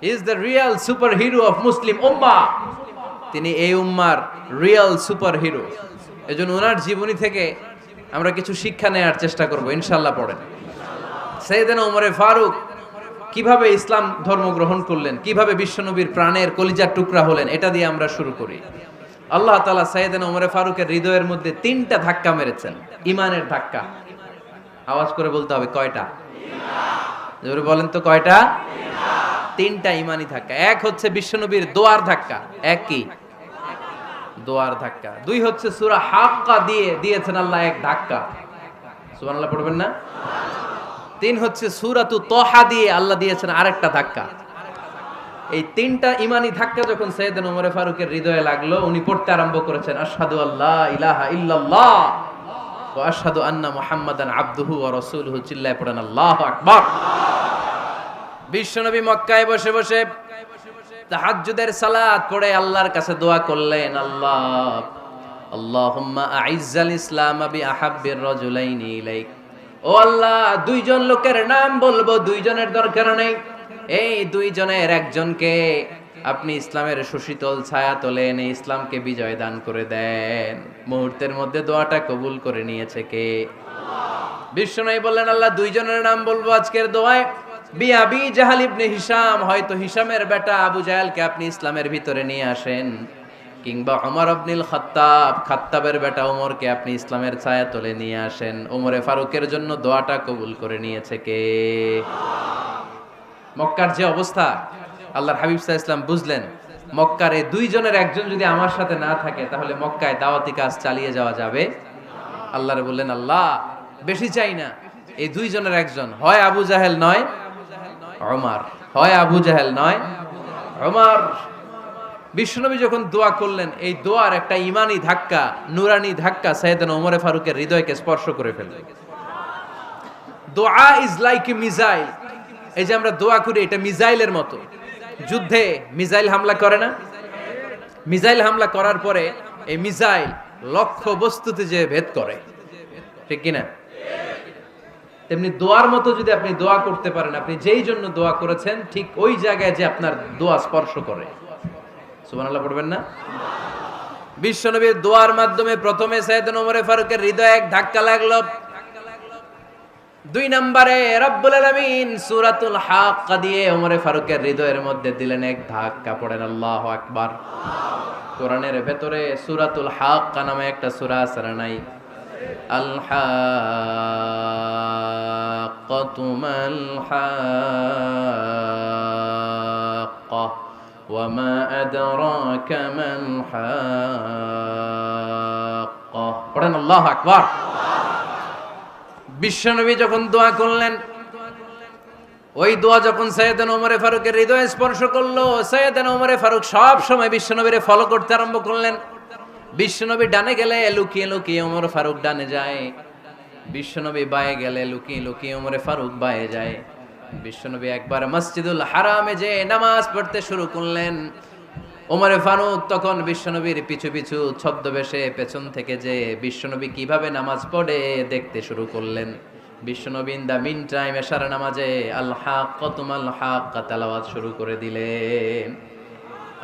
He is the real super hero of Muslim উম্মাহ। তিনি এই উম্মার রিয়েল সুপার হিরো। এজন্য ওনার জীবনী থেকে আমরা কিছু শিক্ষা নেওয়ার চেষ্টা করব ইনশাআল্লাহ। পড়েন সাইয়েদনা ওমরে ফারুক কিভাবে ইসলাম ধর্ম গ্রহণ করলেন, কিভাবে বিশ্বনবীর প্রাণের কলিজার টুকরা হলেন, এটা দিয়ে আমরা শুরু করি। আল্লাহ তাআলা সাইয়েদনা ওমরে ফারুকের হৃদয়ের মধ্যে 3টা ধাক্কা মেরেছেন, ইমানের ধাক্কা। আওয়াজ করে বলতে হবে কয়টা? জোরে বলেন তো কয়টা? 3টা ইমানি ধাক্কা। এক হচ্ছে বিশ্বনবীর দোয়ার ধাক্কা। এক কি? দোয়ার ধাক্কা। 2 হচ্ছে সূরা হাক্কা দিয়ে দিয়েছেন আল্লাহ এক ধাক্কা। সুবহানাল্লাহ পড়বেন না? 3 হচ্ছে সূরাতু তাহা দিয়ে আল্লাহ দিয়েছেন আরেকটা ধাক্কা। এই 3টা ইমানি ধাক্কা যখন সাইয়েদনা ওমর ফারুকের হৃদয়ে লাগলো, উনি পড়তে আরম্ভ করেছেন আশহাদু আল্লা ইলাহা ইল্লাল্লাহ ওয়া আশহাদু আন্না মুহাম্মাদান আবদুহু ওয়া রাসূলুহু। চিল্লায়ে পড়েন আল্লাহু আকবার। বিশ্বনবী মক্কায় বসে বসে তাহাজ্জুদের সালাত পড়ে আল্লাহর কাছে দোয়া করলেন, আল্লাহুম্মা আইজ্জাল ইসলাম বিআহাব্বির রাজুলাইনি ইলাইক। ও আল্লাহ, 2 জন লোকের নাম বলবো, 2 জনের দরকার নেই। এই 2 জনের একজনকে আপনি ইসলামের সুশীতল ছায়া তলে এনে ইসলামকে বিজয় দান করে দেন। মুহূর্তের মধ্যে দোয়াটা কবুল করে নিয়েছে কে? বিশ্বনবী বললেন, আল্লাহ 2 জনের নাম বলবো আজকের দোয়ায়। আবি জাহাল ইবনে হিশাম, হয়তো হিশামের বেটা আবু জাহেলকে আপনি ইসলামের ভিতরে নিয়ে আসেন, কিংবা ওমর ইবনুল খাত্তাব, খাত্তাবের বেটা ওমরকে আপনি ইসলামের ছায়া তলে নিয়ে আসেন। ওমরে ফারুকের জন্য দোয়াটা কবুল করে নিয়েছে কে? মক্কার যে অবস্থা, আল্লাহর হাবিব সাল্লাল্লাহু আলাইহি ওয়াসাল্লাম বুঝলেন মক্কার এই 2 জনের একজন যদি আমার সাথে না থাকে তাহলে মক্কায় দাওয়াতি কাজ চালিয়ে যাওয়া যাবে। আল্লাহরে বললেন, আল্লাহ বেশি চাই না, এই 2 জনের একজন, হয় আবু জাহেল নয় ওমর, হয় আবু জাহেল নয় ওমর। বিশ্বনবী যখন দোয়া করলেন, এই দোয়ার একটা ইমানি ধাক্কা, নুরানি ধাক্কা সাইয়েদনা ওমর ফারুকের হৃদয়কে স্পর্শ করে ফেলল। দোয়া ইজ লাইক এ মিসাইল। এই যে আমরা দোয়া করি, এটা মিসাইলের মতো। যুদ্ধে মিসাইল হামলা করে না? মিসাইল হামলা করার পরে এই মিসাইল লক্ষ্য বস্তুতে যে ভেদ করে, ঠিক কিনা? তেমনি দোয়ার মতো যদি আপনি দোয়া করতে পারেন, আপনি যেই জন্য দোয়া করেছেন ঠিক ওই জায়গায় যে আপনার দোয়া স্পর্শ করে। সুবহানাল্লাহ পড়বেন না? বিশ্বনবীর দোয়ার মাধ্যমে প্রথমে সাইয়েদনা ওমর ফারুকের হৃদয়ে এক ধাক্কা লাগলো। 2 নম্বরে রব্বুল আলামিন সূরাতুল হাক্কা দিয়ে ওমর ফারুকের হৃদয়ের মধ্যে দিলেন এক ধাক্কা। পড়েন আল্লাহু আকবার। কোরআনের ভেতরে সূরাতুল হাক্কা নামে একটা সূরা আছে না নাই? আল হাক্কাতু মাল হাক্কা ওয়া মা আদরাকা মাল হাক্কা। পড়েন আল্লাহু আকবার। বিশ্বনবী যখন দোয়া করলেন, ওই দোয়া যখন সাইয়েদনা ওমর ফারুকের হৃদয়ে স্পর্শ করলো, সাইয়েদনা ওমর ফারুক সব সময় বিশ্বনবীরে ফলো করতে আরম্ভ করলেন। বিশ্বনবী ডানে গেলে লুকিয়ে লুকিয়ে ওমর ফারুক ডানে যায়, বিশ্বনবী বায়ে গেলে লুকিয়ে লুকিয়ে ওমর ফারুক বায়ে যায়। বিশ্বনবী একবার মসজিদুল হারামে যে নামাজ পড়তে শুরু করলেন, ওমর ফারুক তখন বিশ্বনবীর পিছু পিছু ছদ্মবেশে পেছন থেকে যে বিশ্বনবী কিভাবে নামাজ পড়ে দেখতে শুরু করলেন। বিশ্বনবী ইন দা মিন টাইম এশার নামাজে আল হাক্কাতু মাল হাক্কা তেলাওয়াত শুরু করে দিলেন।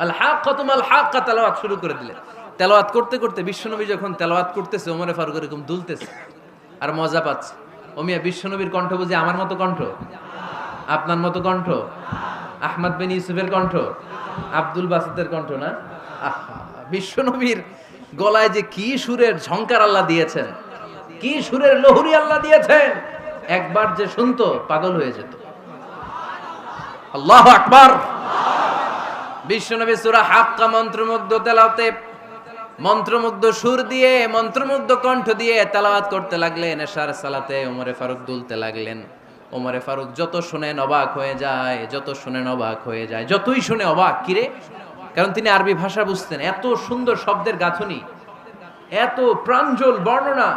আল হাক্কাতু মাল হাক্কা তেলাওয়াত শুরু করে দিলেন। তেলাওয়াত করতে করতে বিশ্বনবী যখন তেলাওয়াত করতেছে, ওমর ফারুক এরকম দুলতেছে আর মজা পাচ্ছে। ওমিয়া বিশ্বনবীর কণ্ঠ বুঝি আমার মতো কণ্ঠ, আপনার মতো কণ্ঠ, আহমদ বিন ইউসুফের কণ্ঠ, আব্দুল বাসিতের কণ্ঠ না? বিশ্বনবীর গলায় যে কি সুরের ঝংকার আল্লাহ দিয়েছেন, কি সুরের লহরী আল্লাহ দিয়েছেন, একবার যে শুনতো পাগল হয়ে যেত। আল্লাহু আকবার। বিশ্বনবী সূরা হাক্কা মন্ত্রমুগ্ধ তেলাওয়াতে, মন্ত্রমুগ্ধ সুর দিয়ে, মন্ত্রমুগ্ধ কণ্ঠ দিয়ে তেলাওয়াত করতে লাগলেন। এশার সালাতে ওমর ফারুক দুলতে লাগলেন। ওমর ফারুক যত শুনেন অবাক হয়ে যায়, যত শুনেন অবাক হয়ে যায়, যতই শুনে অবাক। কিরে? কারণ তিনি আরবি ভাষা বুঝতেন। এত সুন্দর শব্দের গাঁথনি, এত প্রাঞ্জল বর্ণনা,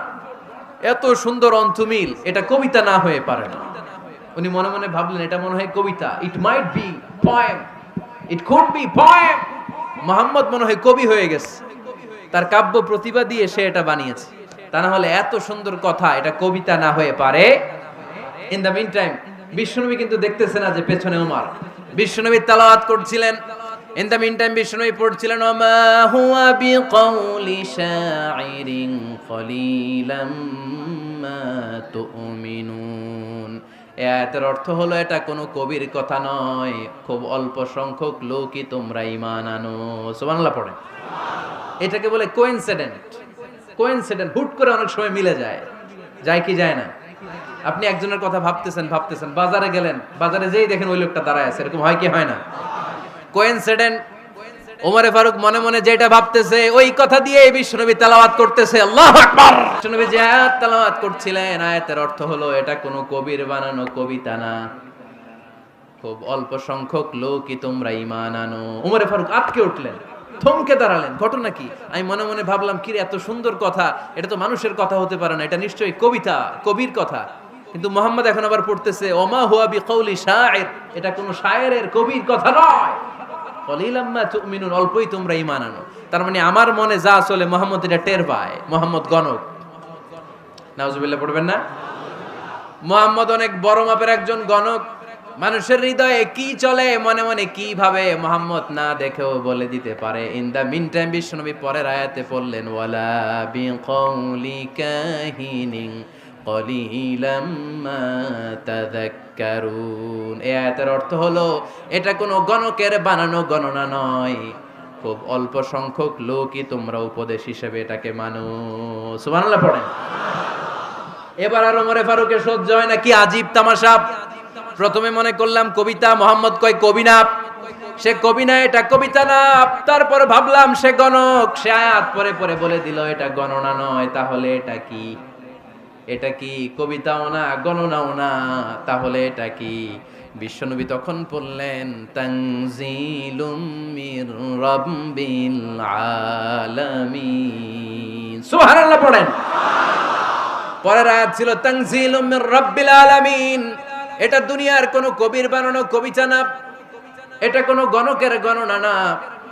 এত সুন্দর অন্তমিল, এটা কবিতা না হয়ে পারে না। উনি মনে মনে ভাবলেন, এটা মনে হয় কবিতা। It might be poem, it could be poem. Muhammad মনে হয় কবি হয়ে গেছে, তার কাব্য প্রতিভা দিয়ে সে এটা বানিয়েছে। তা না হলে এত সুন্দর কথা, এটা কবিতা না হয়ে পারে। ইন দ্য মিন টাইম বিশ্বনবী কিন্তু দেখতেছে না যে পেছনে ওমর। বিশ্বনবী তেলাওয়াত করছিলেন, ইন দ্য মিন টাইম বিশ্বনবী পড়ছিলেন ওমা হুয়া বিকাউলি শাইরিন কলিলাম মা তুমিনুন। এই আয়াতের অর্থ হলো এটা কোনো কবির কথা নয়, খুব অল্প সংখ্যক লোকই তোমরা ঈমান আনো। সুবহানাল্লাহ পড়েন। এটাকে বলে কোইন্সিডেন্ট। কোইন্সিডেন্ট হুট করে অনেক সময় মিলে যায়, যায় কি যায় না? আপনি একজনের কথা ভাবতেছেন, বাজারে গেলেন, বাজারে যেই দেখেন ওই লোকটা দাঁড়ায় আছে, এরকম হয় কি হয় না? কোইন্সিডেন্ট। ওমরে ফারুক মনে মনে যেটা ভাবতেছে ওই কথা দিয়ে বিশ্বনবী তেলাওয়াত করতেছে, আল্লাহু আকবার। বিশ্বনবী যে আয়াত তেলাওয়াত করছিলেন, আয়াতের অর্থ হলো এটা কোনো কবির বানানো কবিতা না, খুব অল্প সংখ্যক লোকই তোমরা ঈমান আনো। ওমরে ফারুক আটকে উঠলেন, থমকে দাঁড়ালেন। ঘটনা কি? আমি মনে মনে ভাবলাম, কি রে এত সুন্দর কথা, এটা তো মানুষের কথা হতে পারে না, এটা নিশ্চয়ই কবিতা, কবির কথা। কিন্তু মুহাম্মদ এখন আবার পড়তেছে ওমা হুয়া বিকাউলি শাইর, এটা কোনো শায়েরের, কবির কথা নয়। কলিলাম মা তুমিনুন, অল্পই তোমরা ঈমান আনো। তার মানে আমার মনে যা চলে মুহাম্মদ এটা টের পায়। মুহাম্মদ গণক। নাউজুবিল্লাহ পড়বেন না? মুহাম্মদ অনেক বড় মাপের একজন গণক। মানুষের হৃদয়ে কি চলে, মনে মনে কি ভাবে, মুহাম্মদ না দেখেও বলে দিতে পারে। ইন দা মিন টাইম বিশ্বনবী পরের আয়াতে পড়লেন ওয়ালা বিকাউলি কাহিনিন কলিলাম মা তাযাক্কারুন। এই আয়াতের অর্থ হলো এটা কোনো গণকের বানানো গণনা নয়, খুব অল্প সংখ্যক লোকই তোমরা উপদেশ হিসেবে এটাকে মানো। সুবহানাল্লাহ পড়েন। এবার আর ওমরে ফারুকের সহ্য হয় না, কি আজীব তামাশা। প্রথমে মনে করলাম কবিতা, মোহাম্মদ কয় কবি না, সে কবি না, এটা কবিতা না। তারপর ভাবলাম সে গণক, সে আয়াত পরে পরে বলে দিল এটা গণনা নয়, তাহলে এটা কি? এটা কি কবিতাও না, গণনাও না, তাহলে এটা কি? বিশ্বনবী তখন বললেন তানজিলুম মির রাব্বিল আলামিন। সুবহানাল্লাহ পড়েন। পরের আয়াত ছিল তানজিলুম মির রাব্বিল আলামিন। এটা দুনিয়ার কোনো কবির বানানো কবিতা না, এটা কোনো গণকের গণনা না,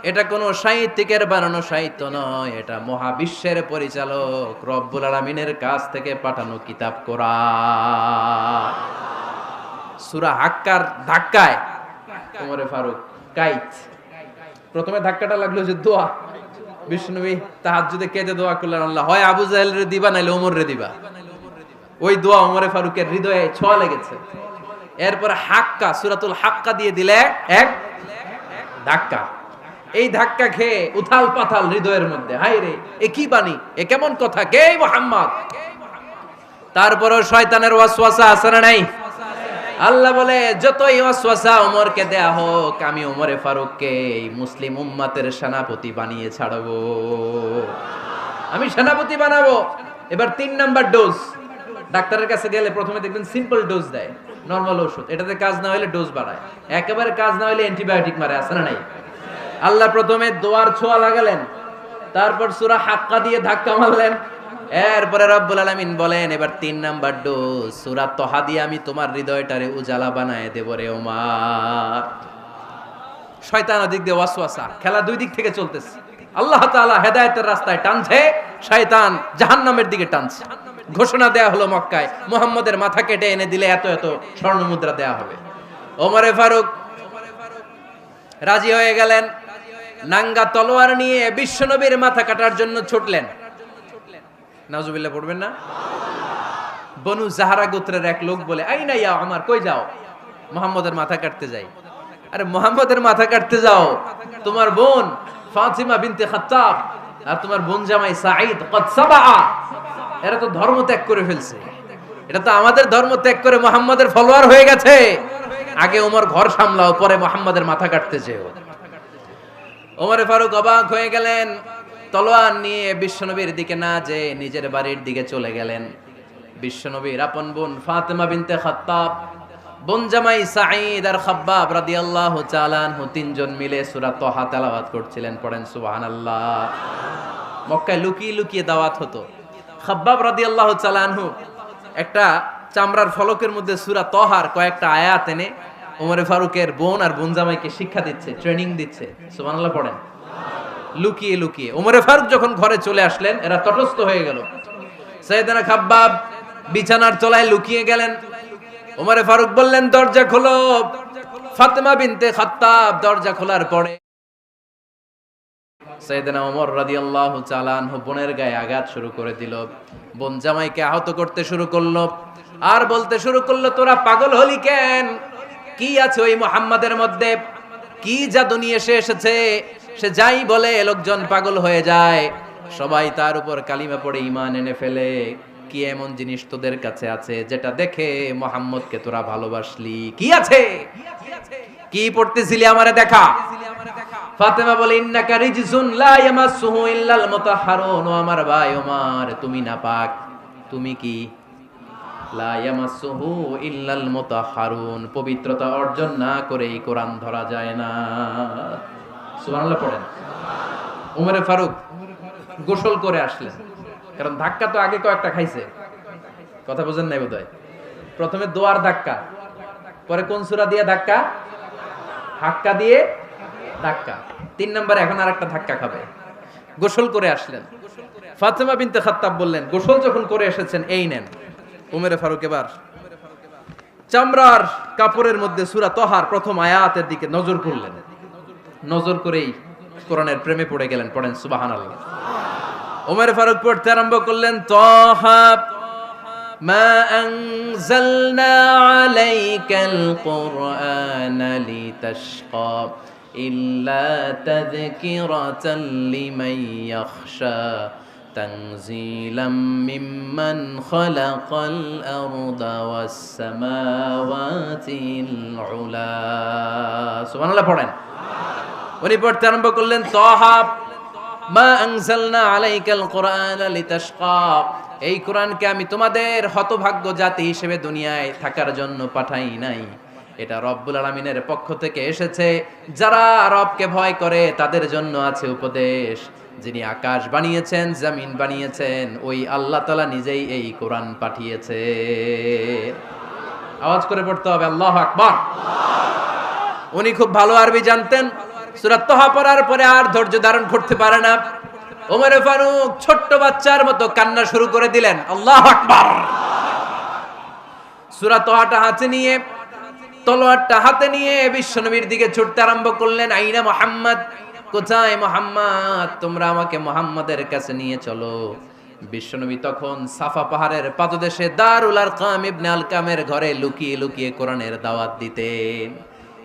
এটা কোনো সাহিত্যিকের বানানো সাহিত্য নয়, এটা মহাবিশ্বের পরিচালক রব্বুল আলামিনের কাছ থেকে পাঠানো কিতাব কোরআন। সূরা হাক্কার ধাক্কায় ওমরে ফারুক কাইত। প্রথমে ধাক্কাটা লাগলো যে দোয়া। বিশ্বনবী তাহাজ্জুদে কেঁদে দোয়া করলেন, আল্লাহ হয় আবু জাহেল রে দিবা নাইলে ওমর রে দিবা। ওই দোয়া ওমরে ফারুকের হৃদয়ে ছোঁয়া লেগেছে। এরপর হাক্কা, সূরাতুল হাক্কা দিয়ে দিলে এক ধাক্কা। এই ধাক্কা খেয়ে উথাল পাথাল হৃদয়ের মধ্যে, হায় রে এ কি বাণী, এ কেমন কথা, কে মুহাম্মদ? তারপরও শয়তানের ওয়াসওয়াসা আছে না নাই? আল্লাহ বলে যতই ওয়াসওয়াসা ওমরকে দেয়া হোক, আমি ওমরে ফারুককে এই মুসলিম উম্মতের সেনাপতি বানিয়ে ছাড়বো, আমি সেনাপতি বানাবো। এবার 3 নাম্বার ডোজ। ডাক্তারের কাছে গেলে প্রথমে দেখবেন সিম্পল ডোজ দেয়, নরমাল ওষুধ, এটাতে কাজ না হলে ডোজ বাড়ায়, একেবারে কাজ না হলে অ্যান্টিবায়োটিক মারে, আছে না নাই? আল্লাহ প্রথমে দোয়ার ছোঁয়া লাগালেন, তারপর সূরা হাক্কা দিয়ে ধাক্কা মারলেন, এরপরে রব্বুল আলামিন বলেন এবার 3 নাম্বার ডোজ সূরা তহা দিয়ে আমি তোমার হৃদয়টারে উজালা বানায় দেব রে ওমর। শয়তান ওদিক দিয়ে ওয়াসওয়াসা, খেলা দুই দিক থেকে চলতেছে। আল্লাহ তাআলা হেদায়েতের রাস্তায় টানছে, শয়তান জাহান্নামের দিকে টানছে। ঘোষণা দেয়া হলো মক্কায়, মুহাম্মদের মাথা কেটে এনে দিলে এত এত স্বর্ণ মুদ্রা দেয়া হবে। ওমরে ফারুক রাজি হয়ে গেলেন, নাঙ্গা তলোয়ার নিয়ে বিশ্বনবীর মাথা কাটার জন্য ছুটলেন। নাউজুবিল্লাহ পড়বেন না? বনু জাহরা গোত্রের এক লোক বলে, আইনা ইয়া ওমর, কই যাও? মুহাম্মদের মাথা কাটতে যাই। আরে মুহাম্মদের মাথা কাটতে যাও? তোমার বোন ফাতিমা বিনতে খাত্তাব আর তোমার বোন জামাই সাঈদ কদ সাবাআ, এরা তো ধর্ম ত্যাগ করে ফেলছে, এটা তো আমাদের ধর্ম ত্যাগ করে মুহাম্মদের ফলোয়ার হয়ে গেছে। আগে ওমর ঘর সামলাও, পরে মুহাম্মদের মাথা কাটতে যেও। ওমরে ফারুক অবাক হয়ে গেলেন, তলোয়ার নিয়ে বিশ্বনবীর দিকে না যে নিজের বাড়ির দিকে চলে গেলেন। বিশ্বনবীর আপন বোন ফাতিমা বিনতে খাত্তাব, বোন জামাই সাঈদ আর খাব্বাব রাদিয়াল্লাহু তাআলা আনহু, তিনজন মিলে সূরা তহা তেলাওয়াত করছিলেন। পড়েন সুবহানাল্লাহ। মক্কায় লুকিয়ে লুকিয়ে দাওয়াত হতো। খাব্বাব রাদিয়াল্লাহু তাআলা আনহু একটা চামড়ার ফলকের মধ্যে সূরা তহার কয়েকটা আয়াত এনে ওমরে ফারুকের বোন আর বোন জামাইকে শিক্ষা দিচ্ছে, ট্রেনিং দিচ্ছে। সুবহানাল্লাহ পড়েন। লুকিয়ে লুকিয়ে ওমরে ফারুক যখন ঘরে চলে আসলেন, এরা তটস্থ হয়ে গেল। সাইয়েদনা খাব্বাব বিছানার তলায় লুকিয়ে গেলেন। ওমরে ফারুক বললেন দরজা খোলো। ফাতেমা বিনতে খাত্তাব দরজা খোলার পরে সাইয়েদনা ওমর রাদিয়াল্লাহু তাআলা আনহু বোনের গায়ে আঘাত শুরু করে দিল। বোন জামাইকে আহত করতে শুরু করলো আর বলতে শুরু করলো, তোরা পাগল হলি কেন? কি আছে ওই মুহাম্মাদের মধ্যে? কি জাদু নিয়ে এসেছে? সে যাই বলে লোকজন পাগল হয়ে যায়, সবাই তার উপর কালিমা পড়ে ঈমান এনে ফেলে। কি এমন জিনিস তোদের কাছে আছে যেটা দেখে মুহাম্মদকে তোরা ভালোবাসলি? কি আছে? কি পড়তেছিলি আমারে দেখা। ফাতেমা বলে, ইন্নাকা রিজসুন লা ইয়ামাসসুহু ইল্লাল মুতাহহারুন। ও আমার ভাই ওমর, তুমি নাপাক। তুমি কি? লা ইয়ামাসসুহু ইল্লাল মুতাহহারুন, পবিত্রতা অর্জন না করে এই কোরআন ধরা যায় না। সুবহানাল্লাহ পড়েন। ওমরে ফারুক গোসল করে আসলেন, কারণ ধাক্কা তো আগে কয়েকটা খাইছে। কথা বুঝেন নাই বোধহয়? প্রথমে দোয়ার ধাক্কা, পরে কোন সূরা দিয়ে ধাক্কা? হাক্কা দিয়ে ধাক্কা। 3 নম্বরে এখন আরেকটা ধাক্কা খাবে। গোসল করে আসলেন। ফাতেমা বিনতে খাত্তাব বললেন, গোসল যখন করে এসেছেন এই নেন। ওমরে ফারুক এবার চামড়ার কাপড়ের মধ্যে সূরা তহার প্রথম আয়াতের দিকে নজর করলেন। নজর করেই কোরআনের প্রেমে পড়ে গেলেন। পড়েন সুবহানাল্লাহ। ওমরে ফারুক পড়তে আরম্ভ করলেন, তহা মা আনজালনা আলাইকাল কুরআনা লিতাশকা ইল্লা তাযকিরাতাল লিমান ইয়াখশা তানজিলাম মিম্মান খালাকাল আরদা ওয়াস সামাওয়াতিল উলা। সুবহানাল্লাহ পড়েন। উনি পড়তে আরম্ভ করলেন, তহা মা আনজালনা আলাইকাল কুরআনা লিতাশকা, এই কোরআনকে আমি তোমাদের হতভাগ্য জাতি হিসেবে দুনিয়ায় থাকার জন্য পাঠাই নাই। এটা রব্বুল আলামিনের পক্ষ থেকে এসেছে। যারা রবকে ভয় করে তাদের জন্য আছে উপদেশ। যিনি আকাশ বানিয়েছেন, জমিন বানিয়েছেন, ওই আল্লাহ তাআলা নিজেই এই কোরআন পাঠিয়েছে। আওয়াজ করে পড়তে হবে আল্লাহু আকবার। উনি খুব ভালো আরবি জানতেন। সূরা তহা পড়ার পরে আর ধৈর্য ধারণ করতে পারে না। ওমরে ফারুক ছোট্ট বাচ্চার মতো কান্না শুরু করে দিলেন। আল্লাহু আকবার। সূরা তহাটা হাতে নিয়ে, তলোয়ারটা হাতে নিয়ে বিশ্বনবীর দিকে ছুটতে আরম্ভ করলেন। আইনা মুহাম্মদ, কোথায় মুহাম্মদ? তোমরা আমাকে মুহাম্মাদের কাছে নিয়ে চলো। বিশ্বনবী তখন সাফা পাহাড়ের পাদদেশে দারুল আরকাম ইবনে আলকামের ঘরে লুকিয়ে লুকিয়ে কোরআনের দাওয়াত দিতেন।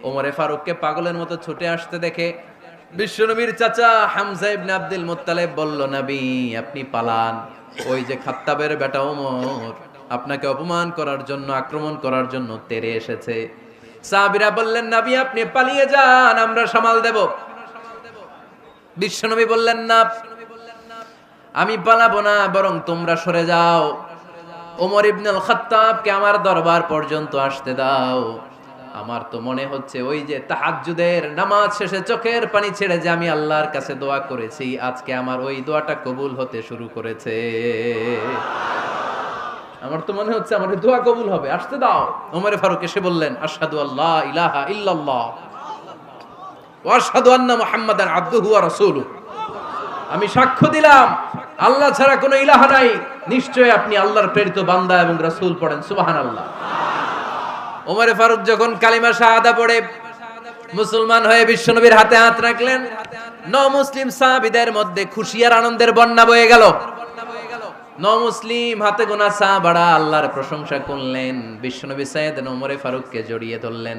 ওমরে ফারুককে পাগলের মতো ছুটে আসতে দেখে বিশ্বনবীর চাচা হামজা ইবনে আব্দুল মুত্তালিব বলল, নবী আপনি পালান। ওই যে খাত্তাবের বেটা ওমর আপনাকে অপমান করার জন্য, আক্রমণ করার জন্য তেরে এসেছে। সাহাবীরা বললেন, নবী আপনি পালিয়ে যান, আমরা সামাল দেব। বিশ্বনবী বললেন, না আমি পালাবো না, বরং তোমরা সরে যাও। ওমর ইবনুল খাত্তাবকে আমার দরবার পর্যন্ত আসতে দাও। আমার তো মনে হচ্ছে ওই যে তাহাজ্জুদের নামাজ শেষে চোখের পানি ছেড়ে যে আমি আল্লাহর কাছে দোয়া করেছি, আজকে আমার ওই দোয়াটা কবুল হতে শুরু করেছে। আমার তো মনে হচ্ছে আমার দোয়া কবুল হবে, আসতে দাও। ওমরে ফারুক এসে বললেন, আশহাদু আল্লা ইলাহা ইল্লাল্লাহ ওয়া আশহাদু আন্না মুহাম্মাদান আবদুহু ওয়া রাসূলুহু, আমি সাক্ষ্য দিলাম আল্লাহ ছাড়া কোনো ইলাহা নাই, নিশ্চয়ই আপনি আল্লাহর প্রেরিত বান্দা এবং রাসূল। পড়েন সুবহানাল্লাহ। ওমরে ফারুক যখন কালিমা শাহাদা পড়ে মুসলমান হয়ে বিশ্বনবীর হাতে হাত রাখলেন, মুসলিম সাহাবীদের মধ্যে খুশি আর আনন্দের বন্যা বয়ে গেল। মুসলিম হাতে গোনা সাহাবারা আল্লাহর প্রশংসা করলেন। বিশ্বনবী সাইয়েদনা ওমরে ফারুককে জড়িয়ে ধরলেন।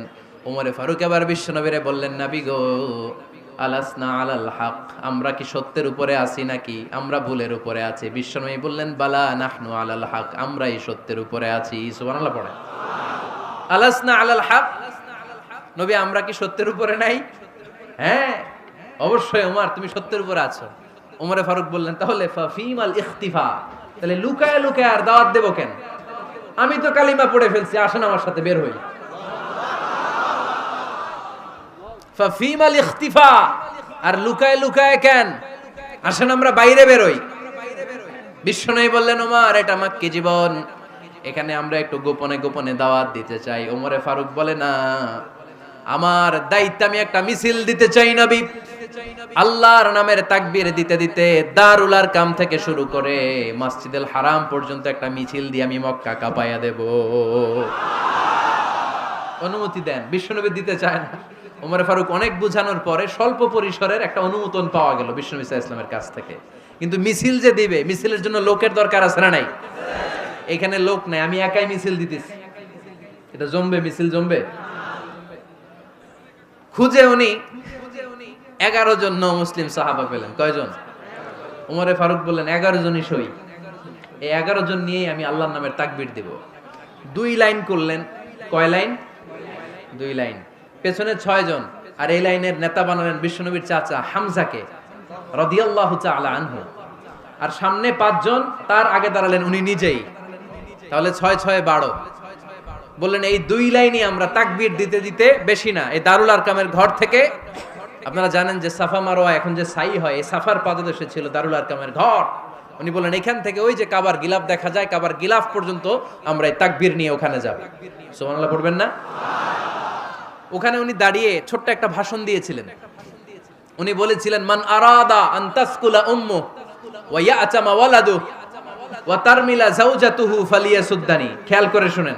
ওমরে ফারুক এবার বিশ্বনবীরে বললেন, নবী গো, আলাসনা আলাল হক, আমরা কি সত্যের উপরে আছি নাকি আমরা ভুলের উপরে আছি? বিশ্বনবী বললেন, বালা নাহনু আলাল হক, আমরা এই সত্যের উপরে আছি। সুবহানাল্লাহ পড়ে। আলাসনা আলাল হক, নবী আমরা কি সত্যের উপরে নাই? হ্যাঁ অবশ্যই ওমর, তুমি সত্যের উপরে আছো। ওমরে ফারুক বললেন, তাহলে ফাফিমাল ইখতিফা, তাহলে লুকায় লুকায় আর দাওয়াত দেব কেন? আমি তো কালিমা পড়ে ফেলছি, আসেন আমার সাথে বের হই। ফাফিমাল ইখতিফা, আর লুকায় লুকায় কেন? আসেন আমরা বাইরে বের হই। বিশ্বনবী বললেন, ওমর এটা মাক্কি জীবন, এখানে আমরা একটু গোপনে গোপনে দাওয়াত দিতে চাই। ওমরে ফারুক বলে, না, আমার দায়িত্ব, আমি একটা মিছিল দিতে চাই নবী। আল্লাহর নামের তাকবীর দিতে দিতে দারুল আরকাম থেকে শুরু করে মসজিদুল হারাম পর্যন্ত একটা মিছিল দিয়ে আমি মক্কা কাঁপাইয়া দেব। অনুমতি দেন, বিশ্বনবী দিতে চায় না। ওমরে ফারুক অনেক বুঝানোর পরে স্বল্প পরিসরের একটা অনুমোদন পাওয়া গেল বিশ্বনবী সাল্লাল্লাহু আলাইহি ওয়াসাল্লামের কাছ থেকে। কিন্তু মিছিল যে দিবে, মিছিলের জন্য লোকের দরকার আছে না নাই? এখানে লোক নাই, আমি একাই মিছিল দিতেছি, এটা জমবে? মিছিল জমবে? খুঁজে উনি 11 জন মুসলিম সাহাবা পেলেন। কয়জন? ওমরে ফারুক বললেন 11 জনই সই। এই 11 জন নিয়েই আমি আল্লাহর নামের তাকবীর দিব। 2 লাইন করলেন। কয় লাইন? 2 লাইন। পেছনে 6 জন, আর এই লাইনের নেতা বানালেন বিশ্বনবীর চাচা হামজাকে রাদিয়াল্লাহু তাআলা আনহু। আর সামনে 5 জন, তার আগে দাঁড়ালেন উনি নিজেই। তাহলে 6 6 12। বললেন এই 2 লাইনই আমরা তাকবীর দিতে দিতে, বেশি না, এই দারুল আরকামের ঘর থেকে, আপনারা জানেন যে সাফা মারওয়া এখন যে সাই হয়, এই সাফার পাদদেশে ছিল দারুল আরকামের ঘর। উনি বললেন এখান থেকে ওই যে কাবার গিলাফ দেখা যায়, কাবার গিলাফ পর্যন্ত আমরা এই তাকবীর নিয়ে ওখানে যাব। সুবহানাল্লাহ পড়বেন না? ওখানে উনি দাঁড়িয়ে ছোট্ট একটা ভাষণ দিয়েছিলেন। উনি বলেছিলেন মান আরাদা আন তাসকুলা উম্মু ওয়া ইয়াতামা ওয়ালাদু ওয়া তারমিলা যাওজাতুহু ফালিয়াসুদ্দানি। খেয়াল করে শুনেন,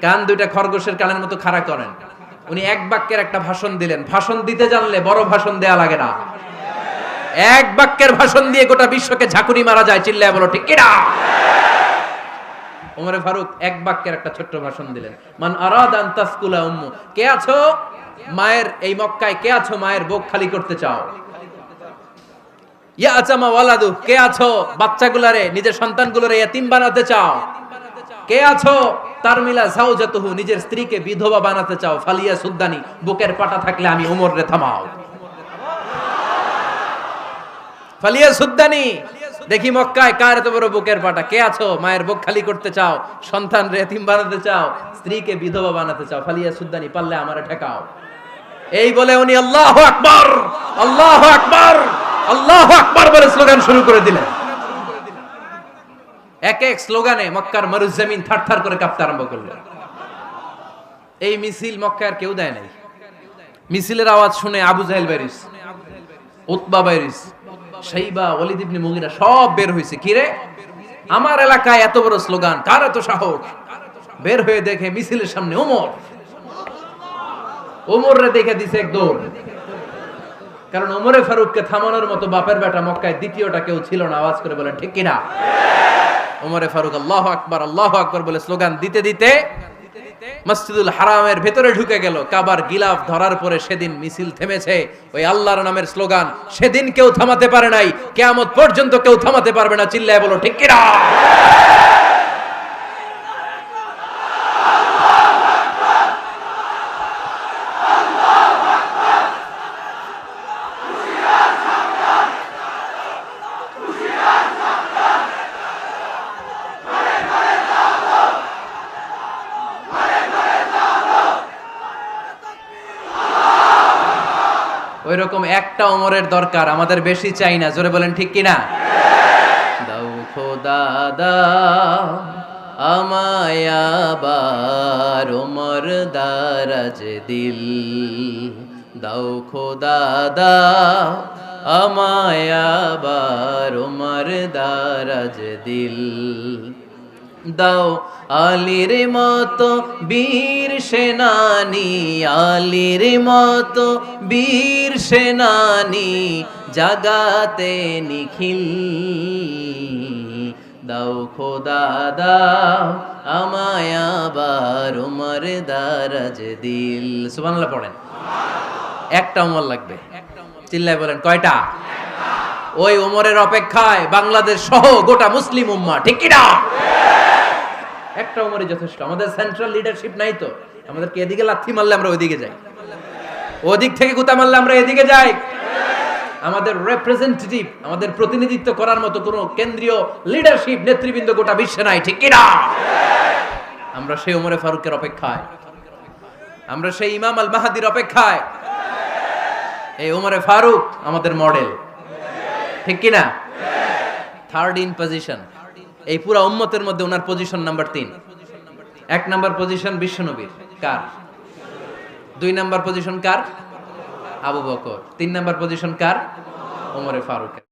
কান দুইটা খরগোশের কানের মতো খাড়া করেন। উনি এক বাক্যের একটা ভাষণ দিলেন। ভাষণ দিতে জানলে বড় ভাষণ দেয়া লাগে না, এক বাক্যের ভাষণ দিয়ে গোটা বিশ্বকে ঝাঁকুনি মারা যায়। চিল্লায় বলো ঠিক কিনা? ওমরে ফারুক এক বাক্যের একটা ছোট্ট ভাষণ দিলেন। মান আরাদা আন তাসকুলা উম্মু, কে আছো মায়ের এই মক্কায়, কে আছো মায়ের বুক খালি করতে চাও? ইয়াতামা ওয়ালাদু, কে আছো বাচ্চাগুলারে, নিজের সন্তানগুলোরে ইয়াতিম বানাতে চাও? কে আছো তারমিলা যাওজাতুহু, নিজের স্ত্রীকে বিধবা বানাতে চাও? ফালিয়া সুদ্দানি, বুকের পাটা থাকলে আমি ওমর রে থামাও। ফালিয়া সুদ্দানি, দেখি মক্কায় কার এত বড় বুকের পাটা। কে আছো মায়ের বুক খালি করতে চাও, সন্তান রে এতিম বানাতে চাও, স্ত্রীকে বিধবা বানাতে চাও? ফালিয়া সুদ্দানি, পারলে আমারে ঠেকাও। এই বলে উনি আল্লাহু আকবার, আল্লাহু আকবার, আল্লাহু আকবার বলে স্লোগান শুরু করে দিলেন। এক এক স্লোগানে মক্কার মরুজমিন থারথার করে কাঁপতে আরম্ভ করলো। এই মিছিল মক্কার কেউ দেয় নাই। মিছিলের আওয়াজ শুনে আবু জাহেল বাইরিস, উতবা বাইরিস, শাইবা, ওয়ালিদ ইবনে মুগিরা সব বের হইছে। কি রে, আমার এলাকায় এত বড় স্লোগান, কার এত সাহস? বের হয়ে দেখে মিছিলের সামনে ওমর। ওমর রে দেখে দিছে এক দৌড়। কারণ ওমরে ফারুককে থামানোর মতো বাপের বেটা মক্কায় দ্বিতীয়টা কেউ ছিল না। আওয়াজ করে বলেন ঠিক কিনা? ওমরে ফারুক আল্লাহু আকবার, আল্লাহু আকবার বলে স্লোগান দিতে দিতে মসজিদুল হারামের ভেতরে ঢুকে গেল। কাবার গিলাফ ধরার পরে সেদিন মিছিল থেমেছে। ওই আল্লাহর নামের স্লোগান সেদিন কেউ থামাতে পারে নাই, কিয়ামত পর্যন্ত কেউ থামাতে পারবে না। চিল্লায় বলো ঠিক কিনা? ওইরকম একটা ওমরের দরকার, আমাদের বেশি চাই না। জোরে বলেন ঠিক কিনা? দাও খোদা দাও আমায় আবার ওমর দারাজ দিল, দাও খোদা দাও আমায় আবার ওমর দারাজ দিল, দাও আলীর মতো বীর সেনানি, আলীর মতো বীর সেনানি জাগাতে নিখিল, দাও খোদা দাও আমায় আবার ওমর দারাজ দিল। সুবহানাল্লাহ পড়েন। একটা ওমর লাগবে। চিল্লায় বলেন কয়টা? ওই ওমরের অপেক্ষায় বাংলাদেশ সহ গোটা মুসলিম উম্মাহ। ঠিক কি না? একটা ওমরই যথেষ্ট। আমাদের সেন্ট্রাল লিডারশিপ নাই তো, আমাদেরকে এদিকে লাথি মারলে আমরা ওইদিকে যাই, ওদিক থেকে গুতা মারলে আমরা এদিকে যাই। আমাদের রিপ্রেজেন্টেটিভ, আমাদের প্রতিনিধিত্ব করার মতো কোনো কেন্দ্রীয় লিডারশিপ নেতৃবৃন্দ গোটা বিশ্বে নাই। ঠিক কি না? আমরা সেই ওমরে ফারুকের অপেক্ষায়, আমরা সেই ইমাম আল মাহাদির অপেক্ষায়। এই ওমরে ফারুক আমাদের মডেল। ঠিক কি না? থার্ড ইন পজিশন এই পুরা উম্মতের মধ্যে ওনার পজিশন নাম্বার 3। 1 নাম্বার পজিশন বিশ্বনবীর, কার? 2 নাম্বার পজিশন কার? আবু বকর। 3 নাম্বার পজিশন কার? ওমরে ফারুকের।